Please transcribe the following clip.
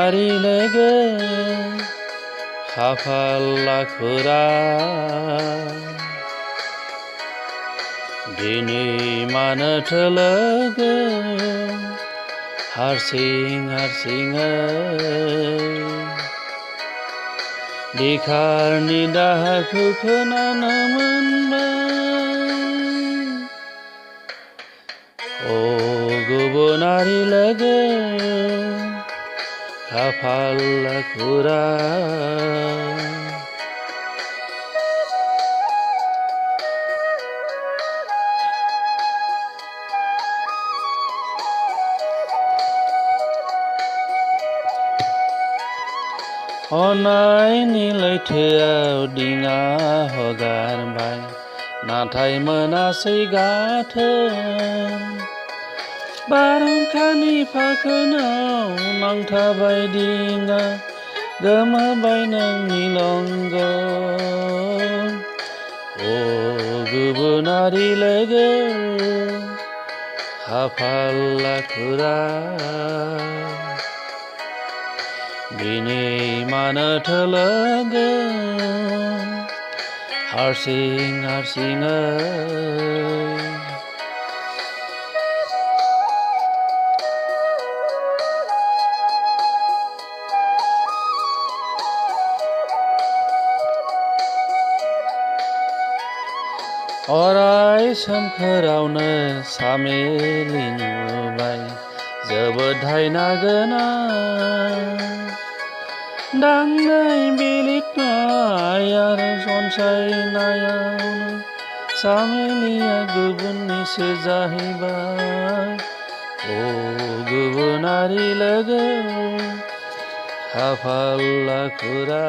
गुबुनारि लोगो खाफाल लाखुरा दिनै मानोथो लोगो हारसिं हारसिङै बिखारनि दाहारखौ खोनानो मोनबाय। ओ गुबुनारि लोगो खाफाल लाखुरा अननायनि लैथोआव दिङा हगारबाय नाथाय मोनासै गाथोन बारहुंखानि फाखोनाव नांथाबाय दिङा गोमाबाय नोंनि लंगन। ओ गुबुनारि लोगो खाफाल लाखुरा दिनै मानोथो लोगो हारसिं हारसिङै अराय सोमखोरावनो सामेलि नुबाय जोबोद दायना गोनां दांनाय बिलिरनाय आरो अनसायनायावनो सामेलिया गुबुननिसो जाहैबाय। ओ गुबुनारि लोगो खाफाल लाखुरा।